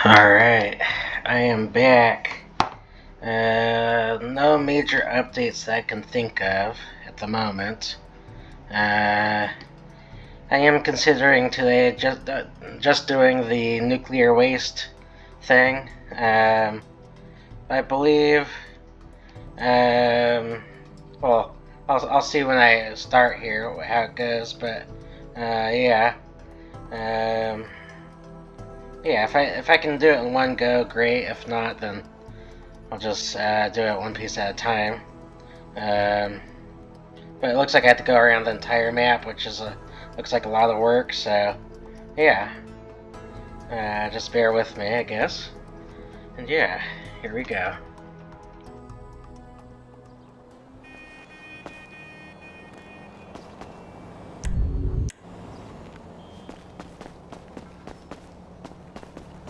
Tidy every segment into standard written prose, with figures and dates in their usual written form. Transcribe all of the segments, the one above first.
Alright, I am back. No major updates that I can think of at the moment. I am considering today just doing the nuclear waste thing. I believe. Well, I'll see when I start here how it goes, but yeah. Um, yeah, if I can do it in one go, great. If not, then I'll just do it one piece at a time. But it looks like I have to go around the entire map, which looks like a lot of work. So yeah, just bear with me, I guess. And yeah, here we go.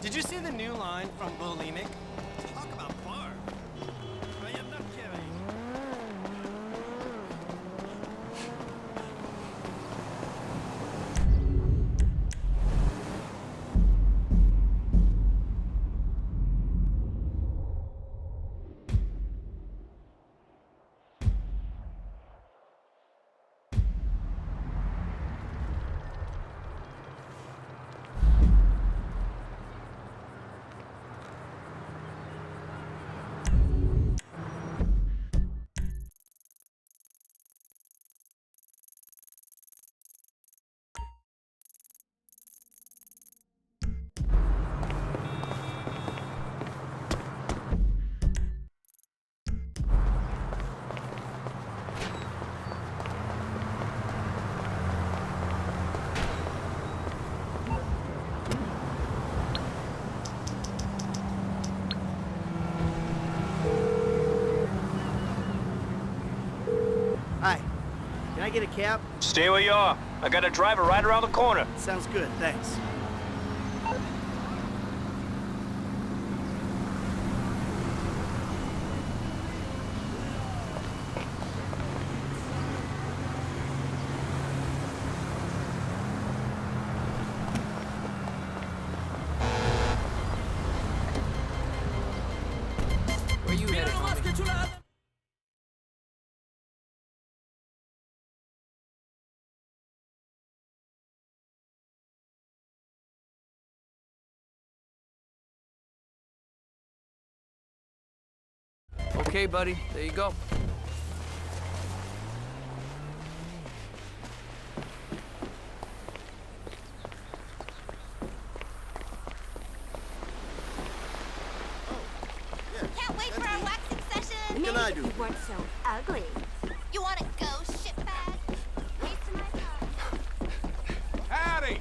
Did you see the new line from Bulimic? Talk about bar. I am not kidding. Hi. Can I get a cab? Stay where you are. I got a driver right around the corner. Sounds good, thanks. Where you headed, homie? Okay, buddy. There you go. Can't wait for our waxing session. What can I do? You weren't so ugly. You want to go, shitbag? Wasting my time. Howdy!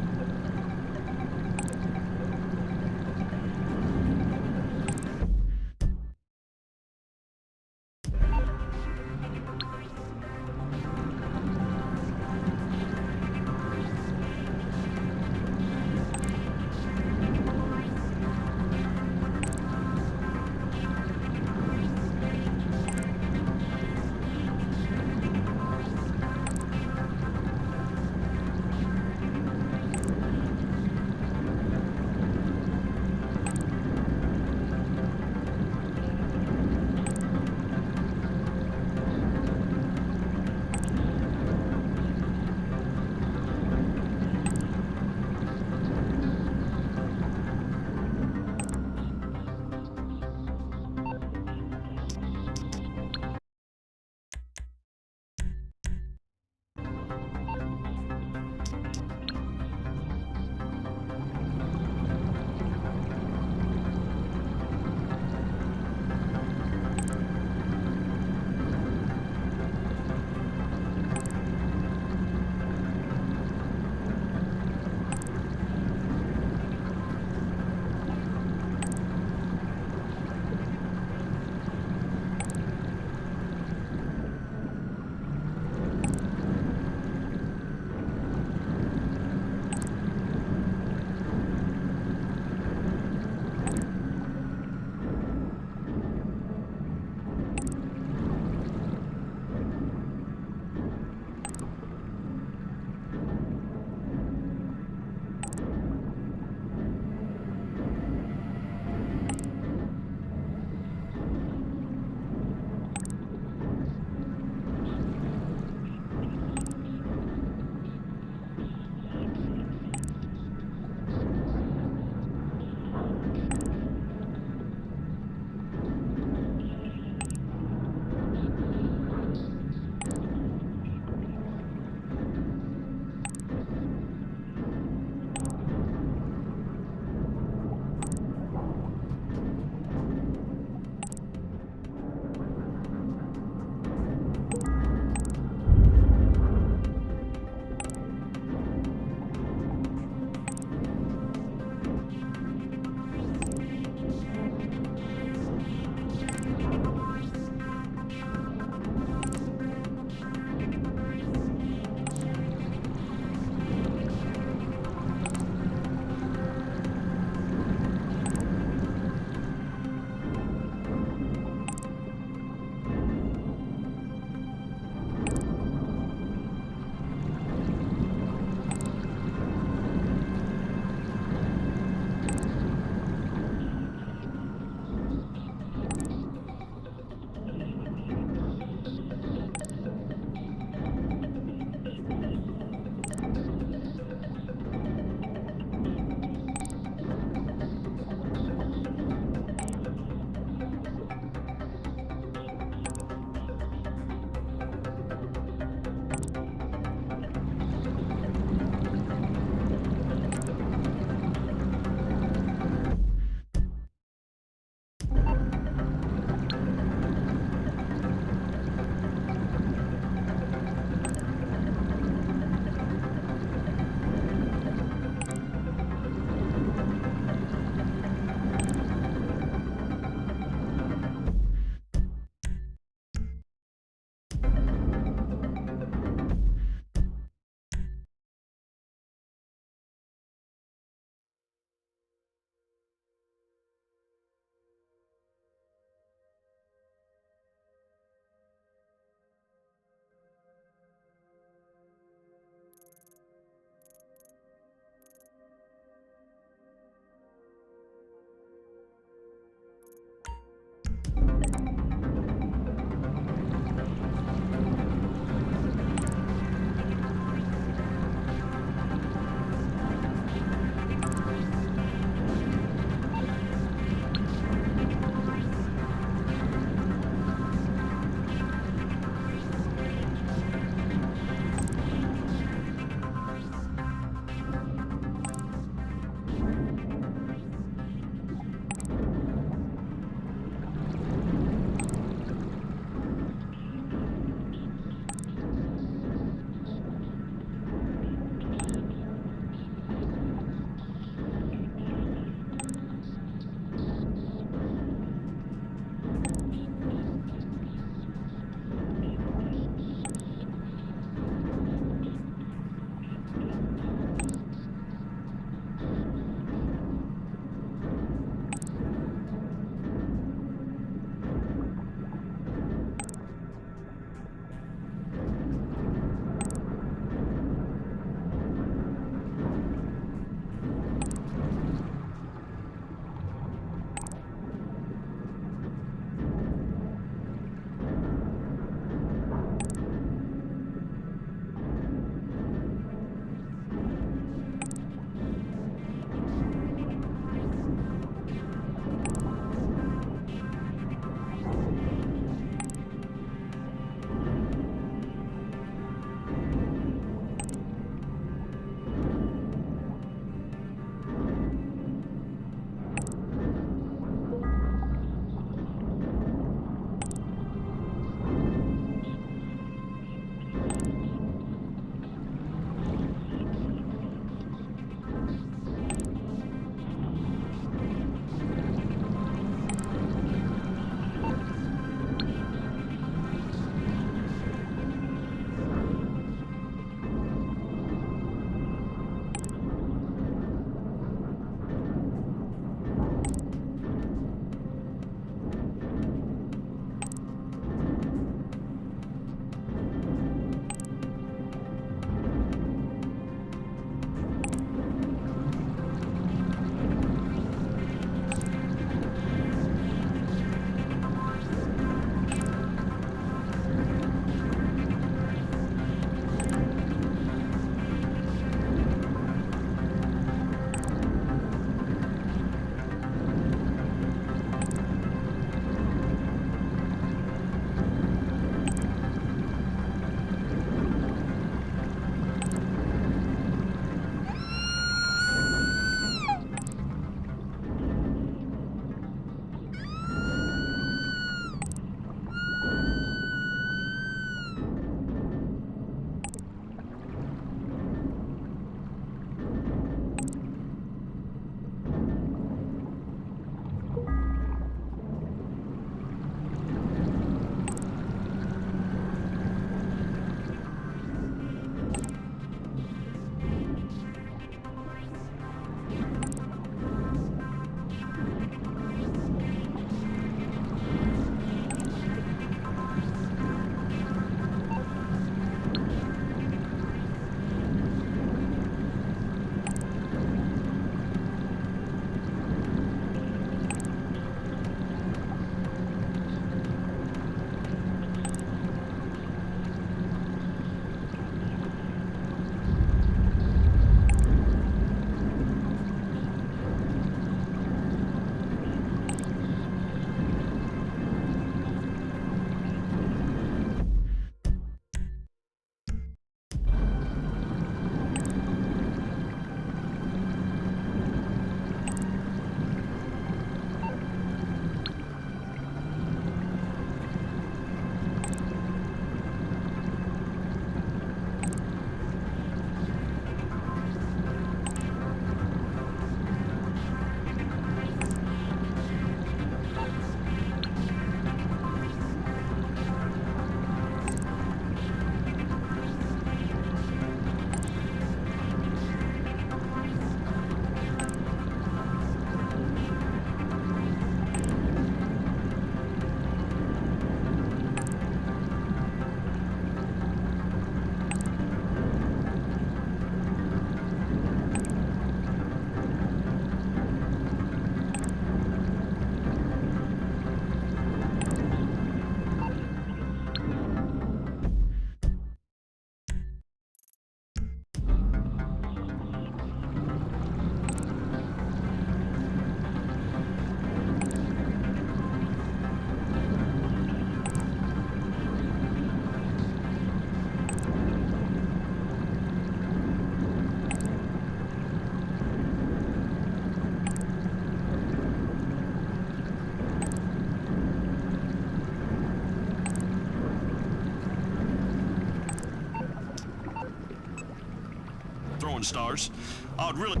porn stars. I'd really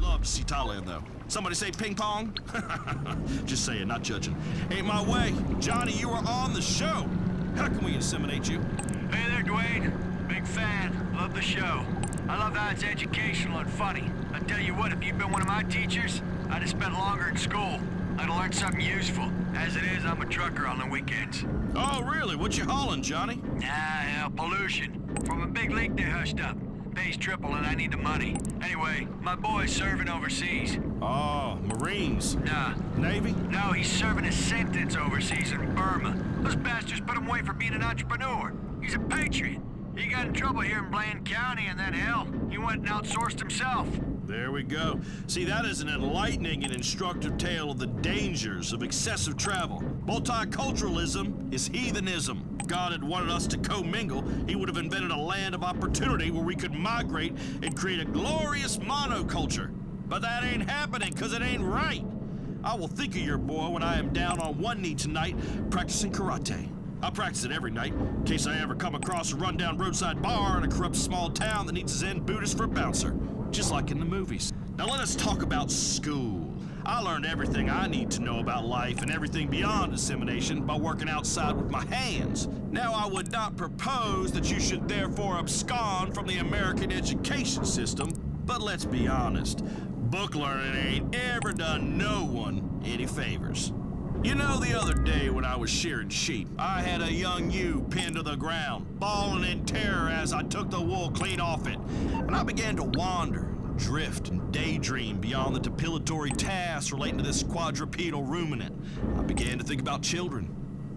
love to see Thailand, though. Somebody say ping pong? Just saying, not judging. Ain't my way. Johnny, you are on the show. How can we inseminate you? Hey there, Dwayne. Big fan. Love the show. I love how it's educational and funny. I tell you what, if you'd been one of my teachers, I'd have spent longer in school. I'd have learned something useful. As it is, I'm a trucker on the weekends. Oh, really? What you hauling, Johnny? Hell, pollution. From a big leak they hushed up. Pays triple and I need the money. Anyway, my boy's serving overseas. Oh, Marines. Nah. Navy? No, he's serving a sentence overseas in Burma. Those bastards put him away for being an entrepreneur. He's a patriot. He got in trouble here in Blaine County and then hell, he went and outsourced himself. There we go. See, that is an enlightening and instructive tale of the dangers of excessive travel. Multiculturalism is heathenism. If God had wanted us to commingle, he would have invented a land of opportunity where we could migrate and create a glorious monoculture. But that ain't happening, because it ain't right. I will think of your boy when I am down on one knee tonight practicing karate. I practice it every night, in case I ever come across a rundown roadside bar in a corrupt small town that needs a Zen Buddhist for a bouncer, just like in the movies. Now let us talk about school. I learned everything I need to know about life and everything beyond insemination by working outside with my hands. Now I would not propose that you should therefore abscond from the American education system, but let's be honest, book learning ain't ever done no one any favors. You know, the other day when I was shearing sheep, I had a young ewe pinned to the ground, bawling in terror as I took the wool clean off it. And I began to wander, drift, and daydream beyond the depilatory tasks relating to this quadrupedal ruminant. I began to think about children.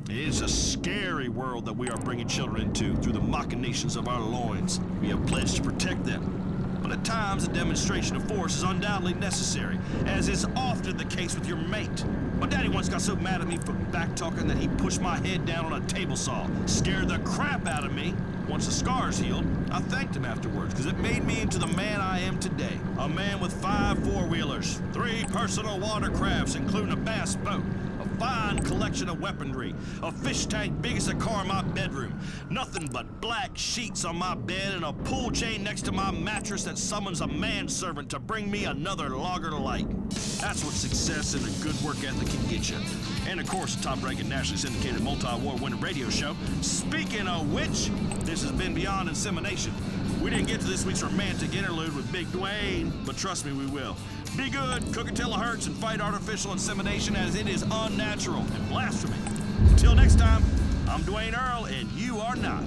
It is a scary world that we are bringing children into through the machinations of our loins. We have pledged to protect them. But at times, a demonstration of force is undoubtedly necessary, as is often the case with your mate. My daddy once got so mad at me for back-talking that he pushed my head down on a table saw, scared the crap out of me. Once the scars healed, I thanked him afterwards, because it made me into the man I am today. A man with 5 four-wheelers, 3 personal watercrafts, including a bass boat, a fine collection of weaponry, a fish tank big as a car in my bedroom, nothing but black sheets on my bed, and a pull chain next to my mattress that summons a manservant to bring me another logger to light. That's what success and a good work ethic can get you. And of course, a top-ranking nationally syndicated multi-award winning radio show. Speaking of which, this has been Beyond Insemination. We didn't get to this week's romantic interlude with Big Dwayne, but trust me, we will. Be good, cook until it hurts, and fight artificial insemination as it is unnatural and blasphemy. Until next time, I'm Dwayne Earl, and you are not.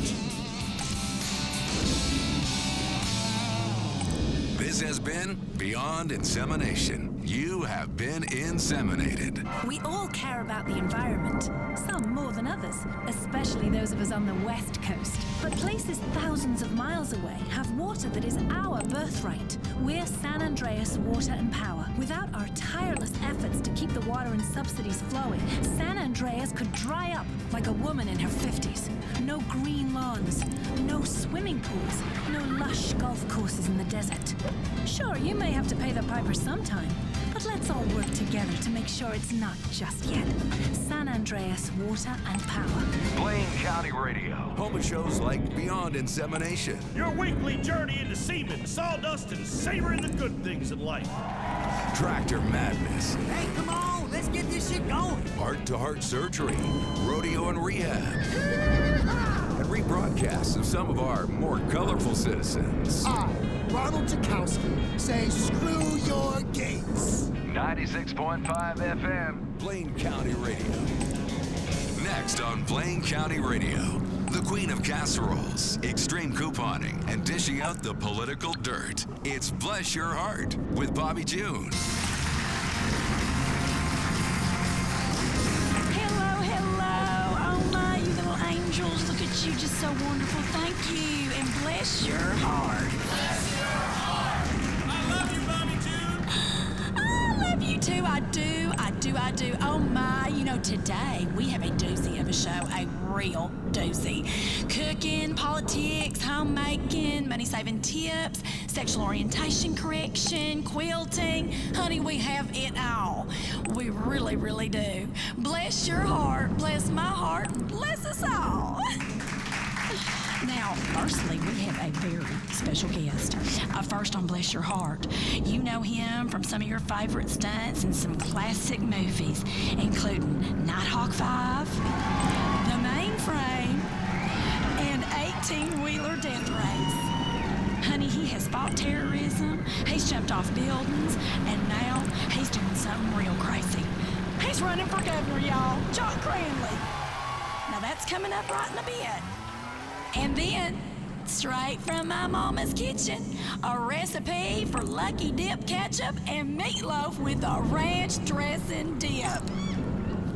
This has been Beyond Insemination. You have been inseminated. We all care about the environment, some more than others, especially those of us on the West Coast. But places thousands of miles away have water that is our birthright. We're San Andreas Water and Power. Without our tireless efforts to keep the water and subsidies flowing, San Andreas could dry up like a woman in her 50s. No green lawns, no swimming pools, no lush golf courses in the desert. Sure, you may have to pay the piper sometime, but let's all work together to make sure it's not just yet. San Andreas Water and Power. Blaine County Radio. Home of shows like Beyond Insemination. Your weekly journey into semen, sawdust, and savoring the good things in life. Tractor Madness. Hey, come on, let's get this shit going. Heart-to-heart surgery. Rodeo and rehab. And rebroadcasts of some of our more colorful citizens. I, Ronald Jakowski, say screw your gates. 96.5 FM. Blaine County Radio. Next on Blaine County Radio, the queen of casseroles, extreme couponing, and dishing out the political dirt. It's Bless Your Heart with Bobby June. Hello, hello. Oh my, you little angels. Look at you, just so wonderful. Thank you. And bless your heart. Bless your heart. I love you, Bobby June. I love you too. I do. I do. I do. Oh my, you know, today we have a doozy of a show. A real doozy. Cooking, politics, homemaking, money-saving tips, sexual orientation correction, quilting. Honey, we have it all. We really, really do. Bless your heart, bless my heart, bless us all. Now, firstly, we have a very special guest. First on Bless Your Heart. You know him from some of your favorite stunts and some classic movies, including Nighthawk 5, The Mainframe, and 18-Wheeler Death Race. Honey, he has fought terrorism, he's jumped off buildings, and now he's doing something real crazy. He's running for governor, y'all. John Cranley. Now that's coming up right in a bit. And then, straight from my mama's kitchen, a recipe for Lucky Dip ketchup and meatloaf with a ranch dressing dip.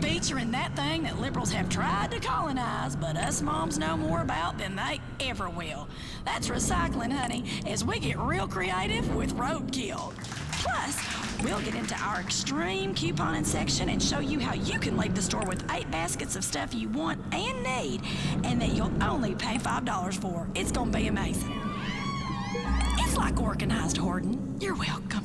Featuring that thing that liberals have tried to colonize, but us moms know more about than they ever will. That's recycling, honey, as we get real creative with roadkill. Plus, we'll get into our extreme couponing section and show you how you can leave the store with 8 baskets of stuff you want and need, and that you'll only pay $5 for. It's gonna be amazing. It's like organized hoarding. You're welcome.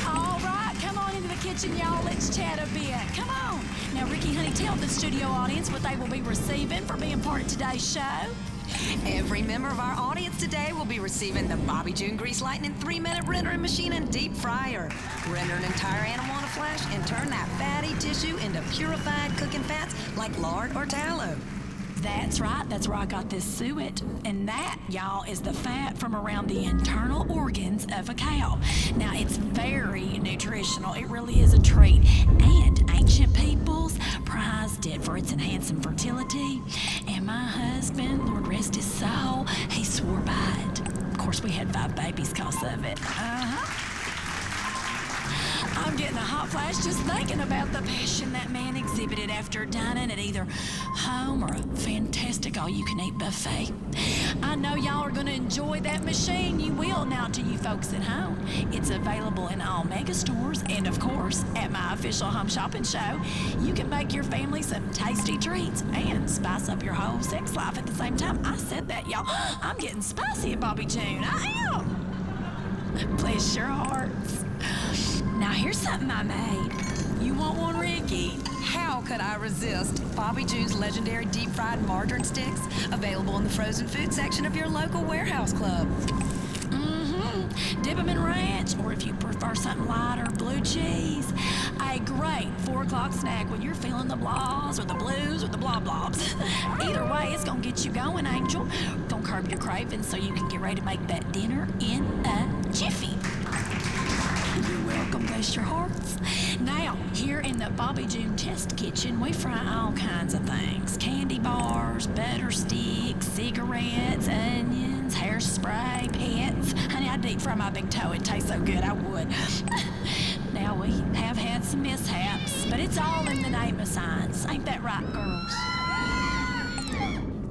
All right, come on into the kitchen, y'all. Let's chat a bit. Come on. Now, Ricky, honey, tell the studio audience what they will be receiving for being part of today's show. Every member of our audience today will be receiving the Bobby June Grease Lightning 3-minute rendering machine and deep fryer. Render an entire animal on a flash and turn that fatty tissue into purified cooking fats like lard or tallow. That's right, that's where I got this suet. And that, y'all, is the fat from around the internal organs of a cow. Now, it's very nutritional. It really is a treat. And ancient peoples prized it for its enhancing fertility. And my husband, Lord rest his soul, he swore by it. Of course, we had 5 babies because of it. I'm getting a hot flash just thinking about the passion that man exhibited after dining at either home or a fantastic all-you-can-eat buffet. I know y'all are going to enjoy that machine. You will now to you folks at home. It's available in all mega stores and, of course, at my official home shopping show. You can make your family some tasty treats and spice up your whole sex life at the same time. I said that, y'all. I'm getting spicy at Bobby June. I am. Bless your hearts. Now, here's something I made. You want one, Ricky? How could I resist? Bobby June's legendary deep-fried margarine sticks, available in the frozen food section of your local warehouse club. Dip them in ranch, or if you prefer something lighter, blue cheese. A great 4 o'clock snack when you're feeling the blahs or the blues or the blah-blobs. Either way, it's gonna get you going, Angel. Gonna curb your cravings so you can get ready to make that dinner in a jiffy. You're welcome, bless your hearts. Now, here in the Bobby June Test Kitchen, we fry all kinds of things. Candy bars, butter sticks, cigarettes, onions, hairspray, pets. Honey, I deep fry my big toe. It tastes so good, I would. Now, we have had some mishaps, but it's all in the name of science. Ain't that right, girls?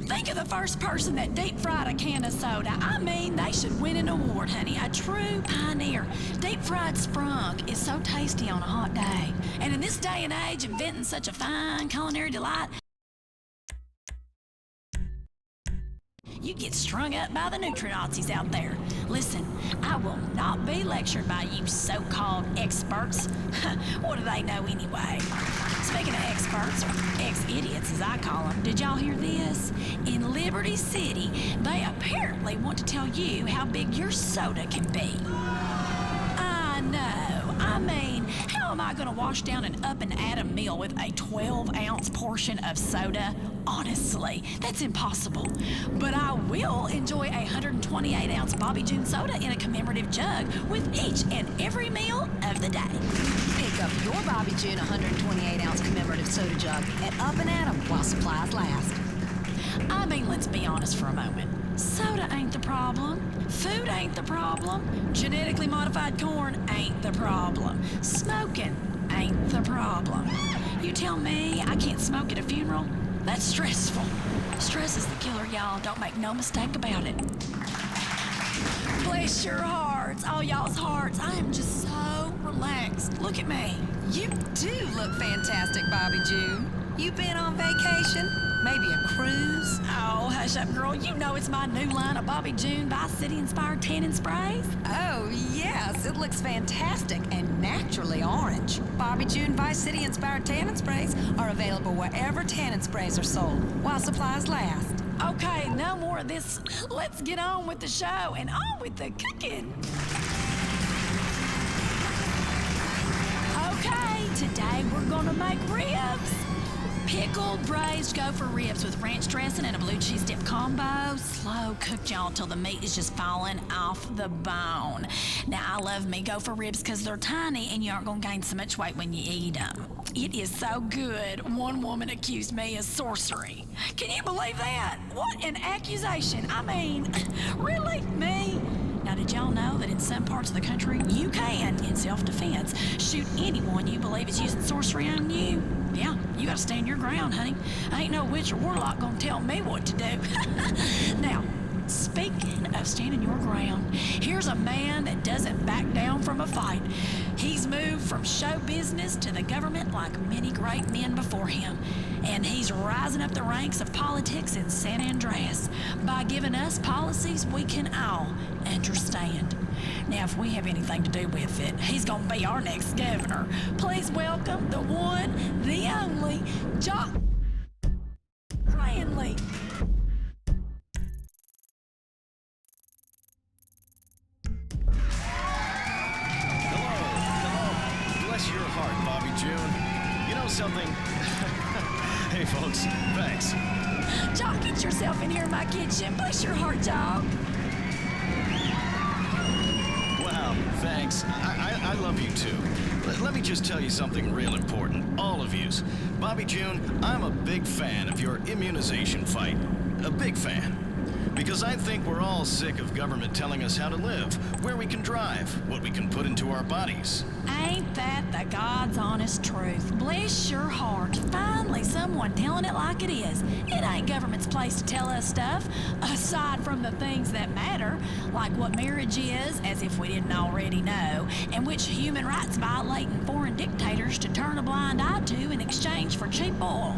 Think of the first person that deep-fried a can of soda. I mean, they should win an award, honey. A true pioneer. Deep-fried sprunk is so tasty on a hot day. And in this day and age, inventing such a fine culinary delight, you get strung up by the nutri-Nazis out there. Listen, I will not be lectured by you so-called experts. What do they know anyway? Speaking of experts, or ex-idiots as I call them, did y'all hear this? In Liberty City, they apparently want to tell you how big your soda can be. I know. I mean, how am I going to wash down an up-and-atom meal with a 12-ounce portion of soda? Honestly, that's impossible. But I will enjoy a 128-ounce Bobby June soda in a commemorative jug with each and every meal of the day. Pick up your Bobby June 128-ounce commemorative soda jug at Up and Atom while supplies last. I mean, let's be honest for a moment. Soda ain't the problem. Food ain't the problem. Genetically modified corn ain't the problem. Smoking ain't the problem. You tell me I can't smoke at a funeral? That's stressful. Stress is the killer, y'all. Don't make no mistake about it. Bless your hearts, all y'all's hearts. I am just so relaxed. Look at me. You do look fantastic, Bobby June. You been on vacation? Maybe a cruise? Oh, hush up, girl. You know it's my new line of Bobby June Vice City-inspired tanning sprays. Oh, yes. It looks fantastic and naturally orange. Bobby June Vice City-inspired tanning sprays are available wherever tanning sprays are sold, while supplies last. Okay, no more of this. Let's get on with the show and on with the cooking. Okay, today we're gonna make ribs. Pickled braised gopher ribs with ranch dressing and a blue cheese dip combo. Slow cooked, y'all, till the meat is just falling off the bone. Now, I love me gopher ribs because they're tiny and you aren't gonna gain so much weight when you eat them. It is so good. One woman accused me of sorcery. Can you believe that? What an accusation. I mean, really? Me? Now, did y'all know that in some parts of the country, you can, in self-defense, shoot anyone you believe is using sorcery on you? Yeah, you gotta stand your ground, honey. Ain't no witch or warlock gonna tell me what to do. Now, speaking of standing your ground, here's a man that doesn't back down from a fight. He's moved from show business to the government like many great men before him. And he's rising up the ranks of politics in San Andreas by giving us policies we can all understand. Now, if we have anything to do with it, he's gonna be our next governor. Please welcome the one, the only, Jock Cranley. Hello. Bless your heart, Bobby June. You know something? Hey, folks, thanks. Jock, get yourself in here in my kitchen. Bless your heart, Jock. Wow, thanks. I love you too. Let me just tell you something real important, all of yous. Bobby June, I'm a big fan of your immunization fight. A big fan. Because I think we're all sick of government telling us how to live, where we can drive, what we can put into our bodies. Ain't that the God's honest truth? Bless your heart. Finally, someone telling it like it is. It ain't government's place to tell us stuff, aside from the things that matter, like what marriage is, as if we didn't already know, and which human rights violating foreign dictators to turn a blind eye to in exchange for cheap oil.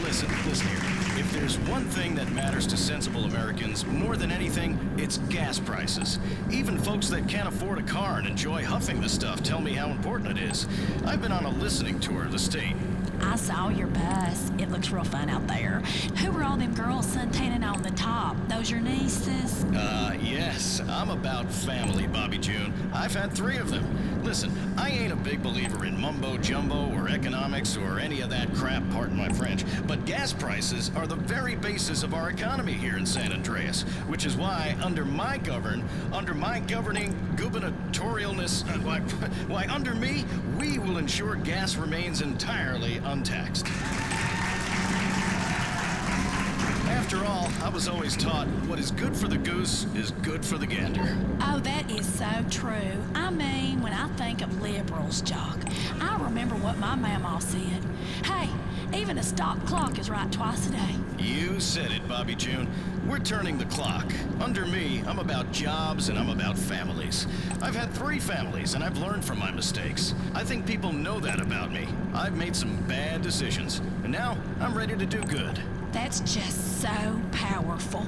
Listen here. If there's one thing that matters to sensible Americans more than anything, it's gas prices. Even folks that can't afford a car and enjoy huffing the stuff tell me how important it is. I've been on a listening tour of the state. I saw your bus. It looks real fun out there. Who were all them girls suntanning on the top? Those your nieces? Yes. I'm about family, Bobby June. I've had 3 of them. Listen, I ain't a big believer in mumbo-jumbo or economics or any of that crap, pardon my French, but gas prices are the very basis of our economy here in San Andreas, which is why under my governing gubernatorialness, why under me, we will ensure gas remains entirely untaxed. After all, I was always taught what is good for the goose is good for the gander. Oh, that is so true. I mean, when I think of liberals, Jock, I remember what my mama said. Hey, even a stop clock is right twice a day. You said it, Bobby June. We're turning the clock. Under me, I'm about jobs and I'm about families. I've had 3 families and I've learned from my mistakes. I think people know that about me. I've made some bad decisions, and now I'm ready to do good. That's just so powerful.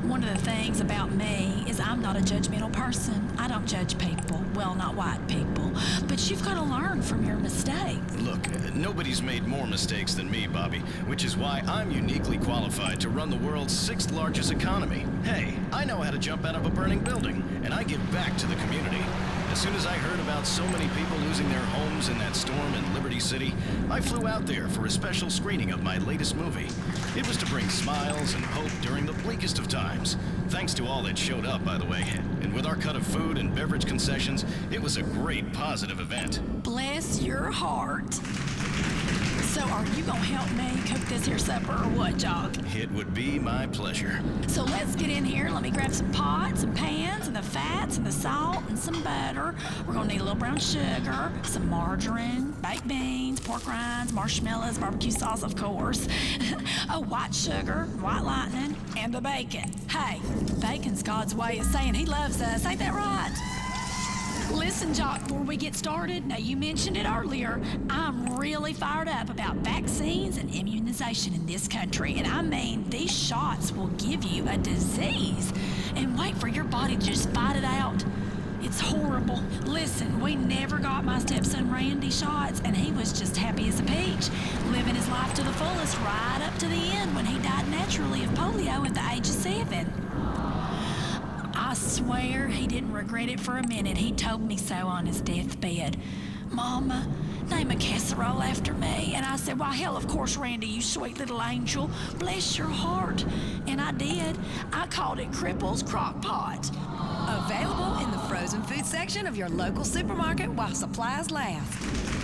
One of the things about me is I'm not a judgmental person. I don't judge people. Well, not white people. But you've got to learn from your mistakes. Look, nobody's made more mistakes than me, Bobby, which is why I'm uniquely qualified to run the world's 6th largest economy. Hey, I know how to jump out of a burning building, and I give back to the community. As soon as I heard about so many people losing their homes in that storm in Liberty City, I flew out there for a special screening of my latest movie. It was to bring smiles and hope during the bleakest of times. Thanks to all that showed up, by the way. And with our cut of food and beverage concessions, it was a great positive event. Bless your heart. So are you gonna help me cook this here supper or what, Jock? It would be my pleasure. So let's get in here. Let me grab some pots and pans and the fats and the salt and some butter. We're gonna need a little brown sugar, some margarine, baked beans, pork rinds, marshmallows, barbecue sauce, of course. Oh, white sugar, white lightning, and the bacon. Hey, bacon's God's way of saying he loves us. Ain't that right? Listen, Jock, before we get started, now you mentioned it earlier, I'm really fired up about vaccines and immunization in this country. And I mean, these shots will give you a disease and wait for your body to just fight it out. it's horrible. Listen, we never got my stepson Randy shots, and he was just happy as a peach, living his life to the fullest right up to the end when he died naturally of polio at the age of 7. I swear he didn't regret it for a minute. He told me so on his deathbed. Mama, name a casserole after me. And I said, why, hell, of course, Randy, you sweet little angel. Bless your heart. And I did. I called it Cripple's Crock Pot. Available in the frozen food section of your local supermarket while supplies last.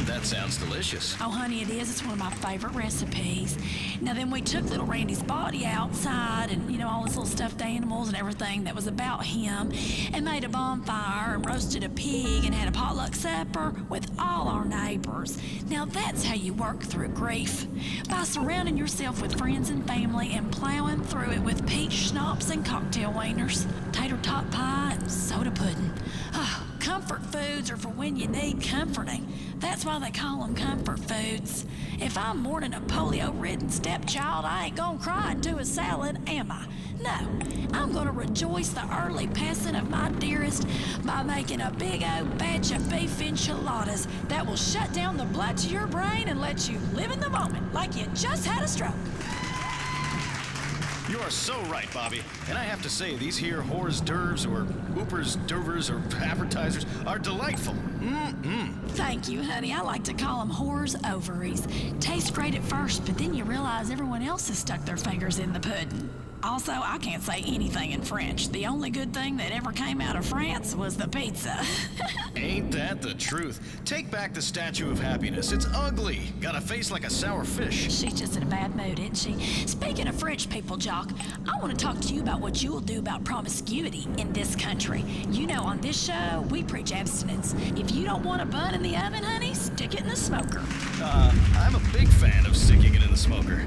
That sounds delicious. Oh, honey, it is. It's one of my favorite recipes. Now, then we took little Randy's body outside and, you know, all his little stuffed animals and everything that was about him, and made a bonfire and roasted a pig and had a potluck supper with all our neighbors. Now, that's how you work through grief. By surrounding yourself with friends and family and plowing through it with peach schnapps and cocktail wieners, tater tot pie and soda pudding. Oh, comfort foods are for when you need comforting. That's why they call them comfort foods. If I'm mourning a polio-ridden stepchild, I ain't gonna cry into a salad, am I? No, I'm gonna rejoice the early passing of my dearest by making a big old batch of beef enchiladas that will shut down the blood to your brain and let you live in the moment like you just had a stroke. You are so right, Bobby. And I have to say, these here whores dervs or oopers dervers or advertisers are delightful. Thank you, honey. I like to call them whores ovaries. Tastes great at first, but then you realize everyone else has stuck their fingers in the pudding. Also, I can't say anything in French. The only good thing that ever came out of France was the pizza. Ain't that the truth? Take back the Statue of Happiness. It's ugly. Got a face like a sour fish. She's just in a bad mood, isn't she? Speaking of French people, Jock, I want to talk to you about what you'll do about promiscuity in this country. You know, on this show, we preach abstinence. If you don't want a bun in the oven, honey, stick it in the smoker. I'm a big fan of sticking it in the smoker.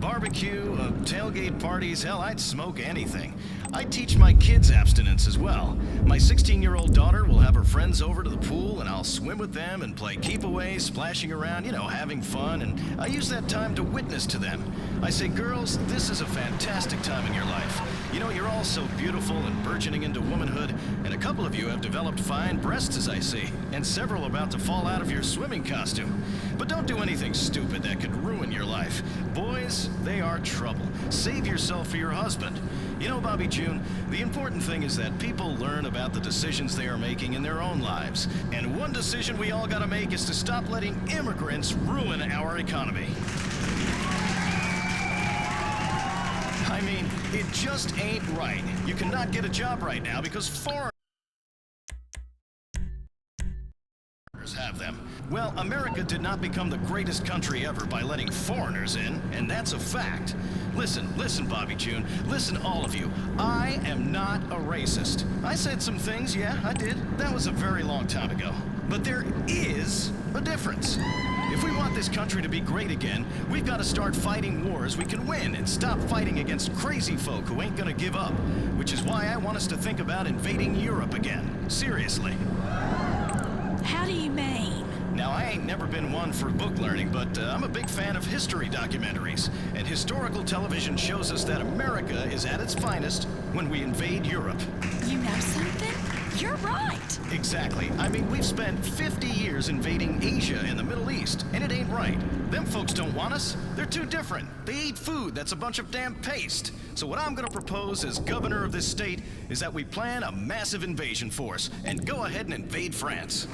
Barbecue, tailgate parties, hell, I'd smoke anything. I teach my kids abstinence as well. My 16-year-old daughter will have her friends over to the pool, and I'll swim with them and play keep-away, splashing around, you know, having fun, and I use that time to witness to them. I say, girls, this is a fantastic time in your life. You know, you're all so beautiful and burgeoning into womanhood, and a couple of you have developed fine breasts, as I see, and several about to fall out of your swimming costume. But don't do anything stupid that could ruin your life. Boys, they are trouble. Save yourself for your husband. You know, Bobby June, the important thing is that people learn about the decisions they are making in their own lives. And one decision we all gotta make is to stop letting immigrants ruin our economy. I mean, it just ain't right. You cannot get a job right now because foreigners have them. Well, America did not become the greatest country ever by letting foreigners in, and that's a fact. Listen, Bobby June. Listen, all of you. I am not a racist. I said some things, yeah, I did. That was a very long time ago. But there is a difference. If we want this country to be great again, we've got to start fighting wars we can win and stop fighting against crazy folk who ain't gonna give up. Which is why I want us to think about invading Europe again. Seriously. How do you mean? Now, I ain't never been one for book learning, but I'm a big fan of history documentaries. And historical television shows us that America is at its finest when we invade Europe. You know something? You're right. Exactly. I mean, we've spent 50 years invading Asia and the Middle East, and it ain't right. Them folks don't want us. They're too different. They eat food that's a bunch of damn paste. So what I'm gonna propose as governor of this state is that we plan a massive invasion force and go ahead and invade France.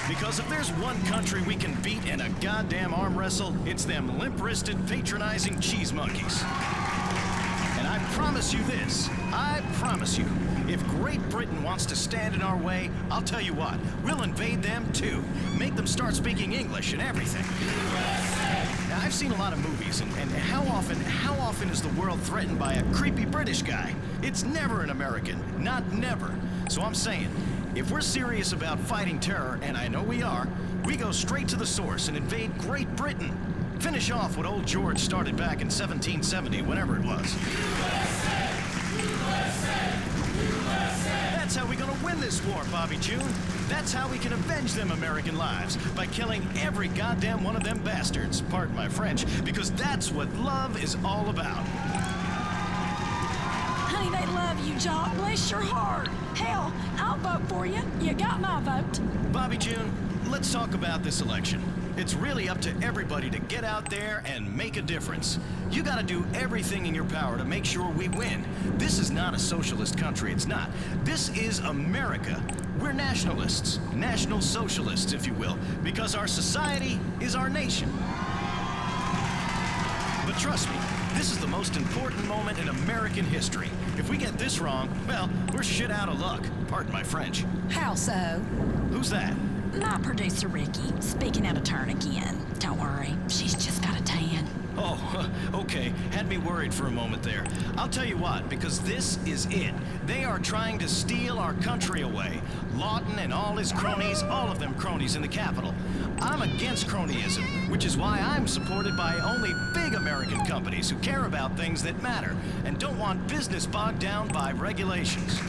Because if there's one country we can beat in a goddamn arm wrestle, it's them limp-wristed, patronizing cheese monkeys. And I promise you this, I promise you, if Great Britain wants to stand in our way, I'll tell you what, we'll invade them too. Make them start speaking English and everything. Now, I've seen a lot of movies, and how often is the world threatened by a creepy British guy? It's never an American, not never. So I'm saying, if we're serious about fighting terror, and I know we are, we go straight to the source and invade Great Britain. Finish off what old George started back in 1770, whenever it was. That's how we're gonna win this war, Bobby June. That's how we can avenge them American lives, by killing every goddamn one of them bastards, pardon my French, because that's what love is all about. Honey, they love you, Jock. Bless your heart. Hell, I'll vote for you. You got my vote. Bobby June, let's talk about this election. It's really up to everybody to get out there and make a difference. You gotta do everything in your power to make sure we win. This is not a socialist country, it's not. This is America. We're nationalists, national socialists, if you will, because our society is our nation. But trust me, this is the most important moment in American history. If we get this wrong, well, we're shit out of luck. Pardon my French. How so? Who's that? My producer, Ricky, speaking out of turn again. Don't worry, she's just got a tan. Oh, okay. Had me worried for a moment there. I'll tell you what, because this is it. They are trying to steal our country away. Lawton and all his cronies, all of them cronies in the Capitol. I'm against cronyism, which is why I'm supported by only big American companies who care about things that matter and don't want business bogged down by regulations.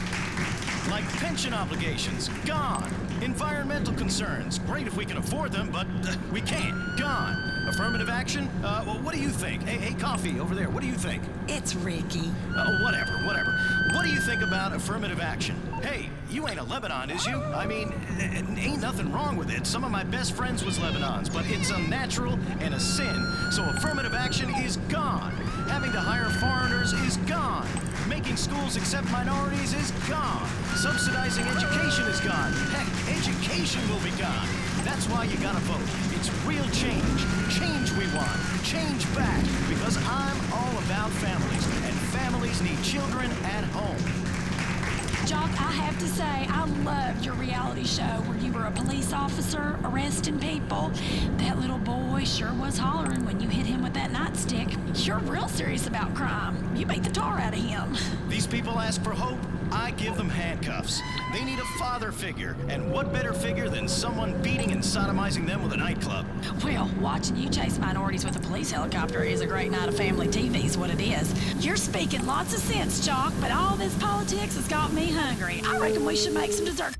Like pension obligations, gone. Environmental concerns, great if we can afford them, but we can't, gone. Affirmative action? Well, what do you think? Hey, coffee over there, what do you think? It's Ricky. Whatever. What do you think about affirmative action? Hey, you ain't a Lebanon, is you? I mean, ain't nothing wrong with it. Some of my best friends was Lebanons, but it's unnatural and a sin. So affirmative action is gone. Having to hire foreigners is gone. Making schools accept minorities is gone. Subsidizing education is gone. Heck, education will be gone. That's why you gotta vote. It's real change. Change we want. Change back. Because I'm all about families, and families need children at home. Jock, I have to say, I loved your reality show where you were a police officer arresting people. That little boy sure was hollering when you hit him with that nightstick. You're real serious about crime. You beat the tar out of him. These people ask for hope. I give them handcuffs. They need a father figure, and what better figure than someone beating and sodomizing them with a nightclub? Well, watching you chase minorities with a police helicopter is a great night of family TV is what it is. You're speaking lots of sense, Jock, but all this politics has got me hungry. I reckon we should make some dessert.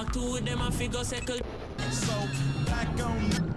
back to them and figure settle. So back on.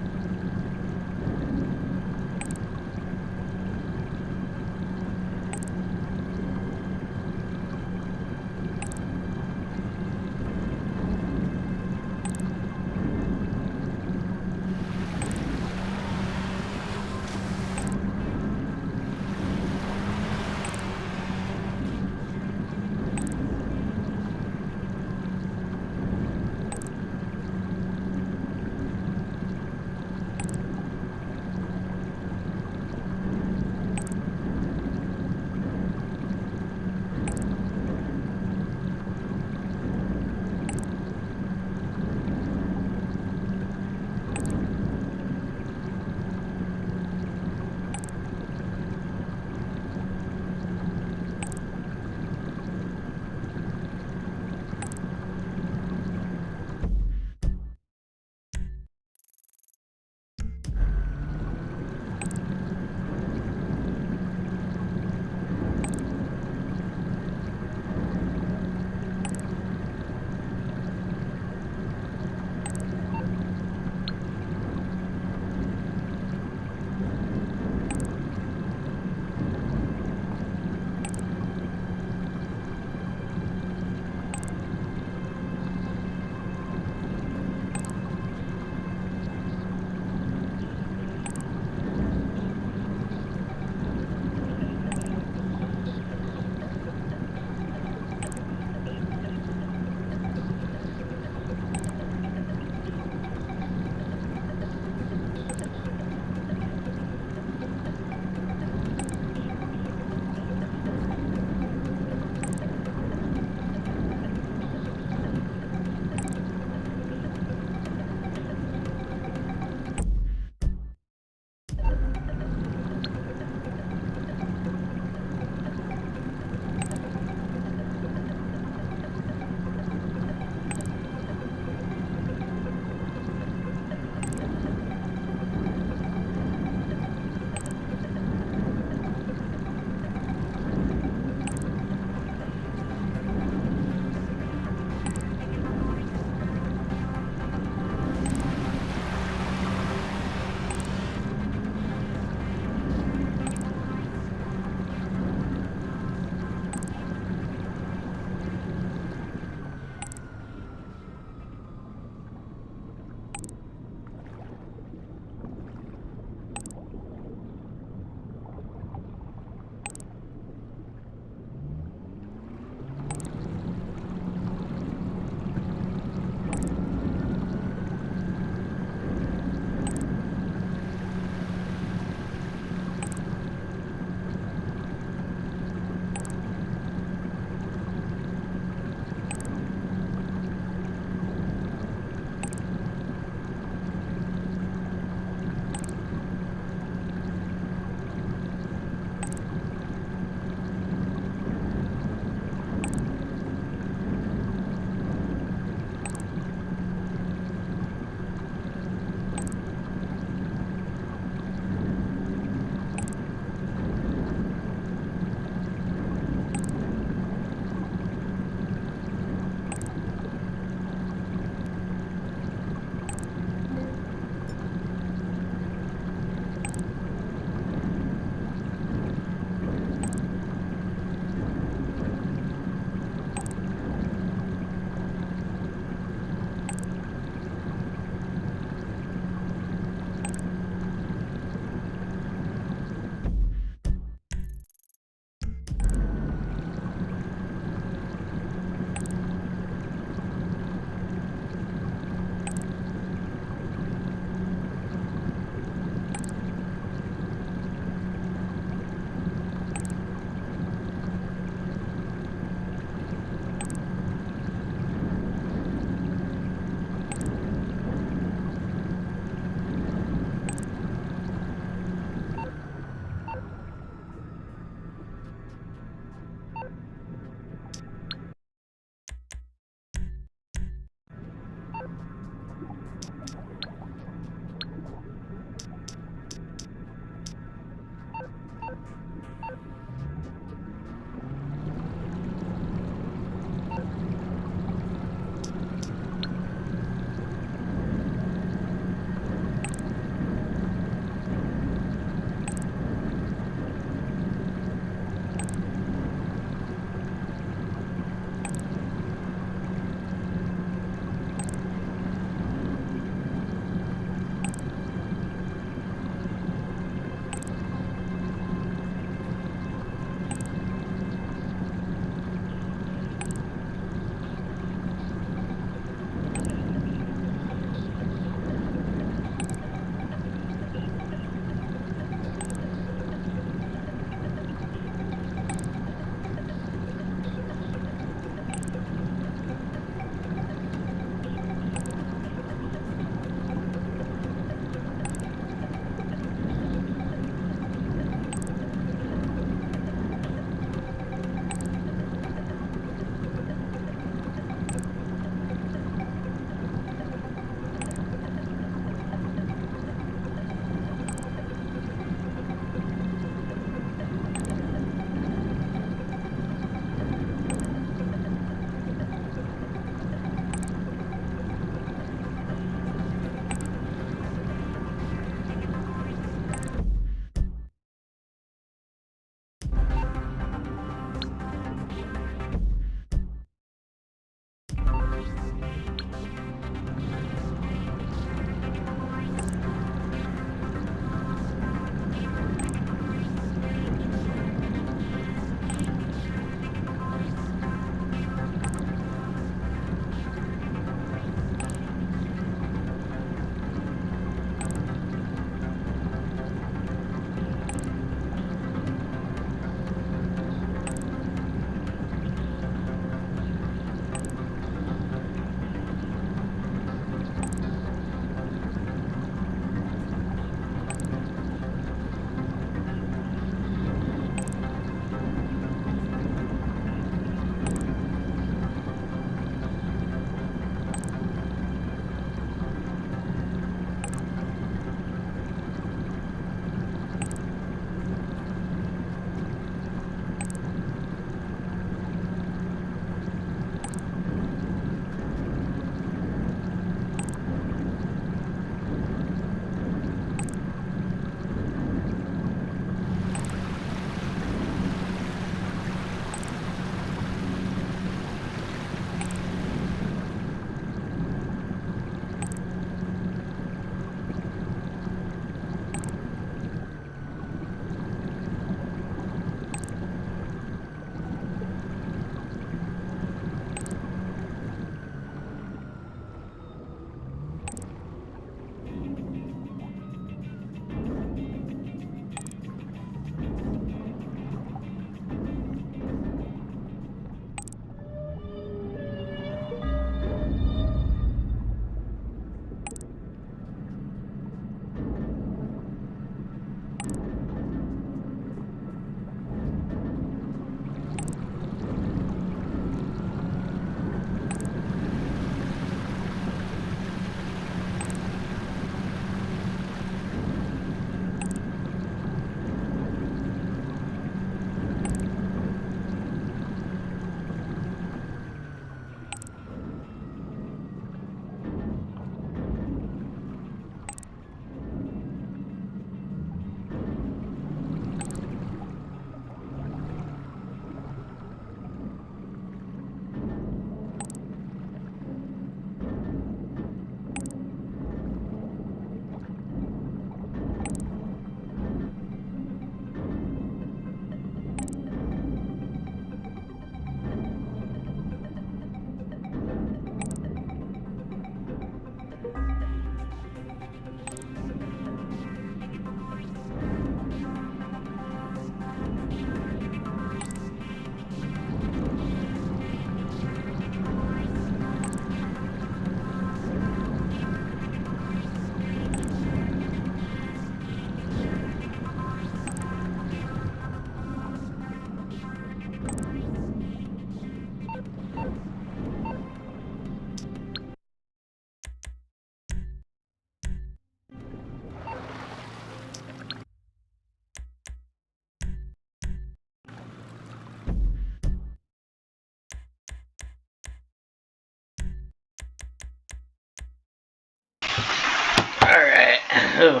So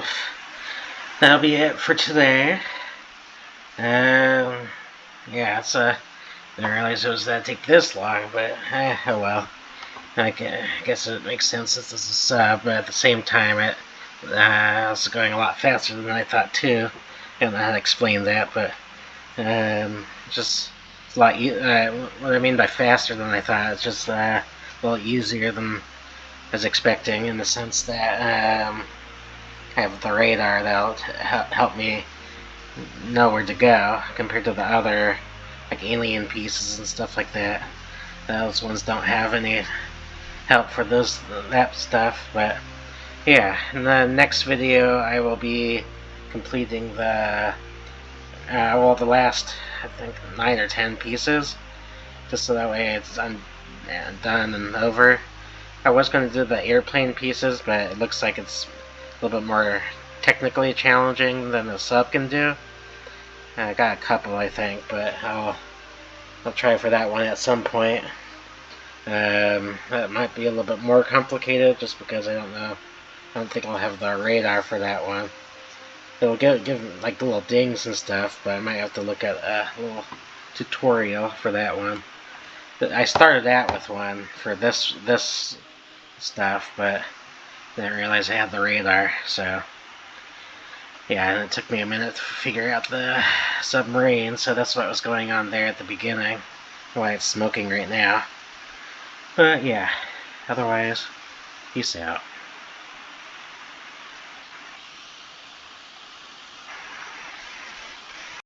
that'll be it for today. Yeah, it's I didn't realize it was gonna take this long, but oh well. I guess it makes sense since this is a sub, but at the same time, it was going a lot faster than I thought too. I don't know how to explain that, but just it's a lot. What I mean by faster than I thought, it's just a little easier than I was expecting, in the sense that I have the radar that'll help me know where to go compared to the other like alien pieces and stuff like that. Those ones don't have any help for that stuff. But yeah, in the next video I will be completing the the last, I think, 9 or 10 pieces, just so that way it's done and over. I was going to do the airplane pieces, but it looks like it's a little bit more technically challenging than the sub can do. I got a couple, I think, but I'll try for that one at some point. That might be a little bit more complicated, just because I don't know. I don't think I'll have the radar for that one. It'll give like little dings and stuff, but I might have to look at a little tutorial for that one. But I started out with one for this stuff, but didn't realize I had the radar. So yeah, and it took me a minute to figure out the submarine, so that's what was going on there at the beginning. Why it's smoking right now. But yeah, otherwise, peace out.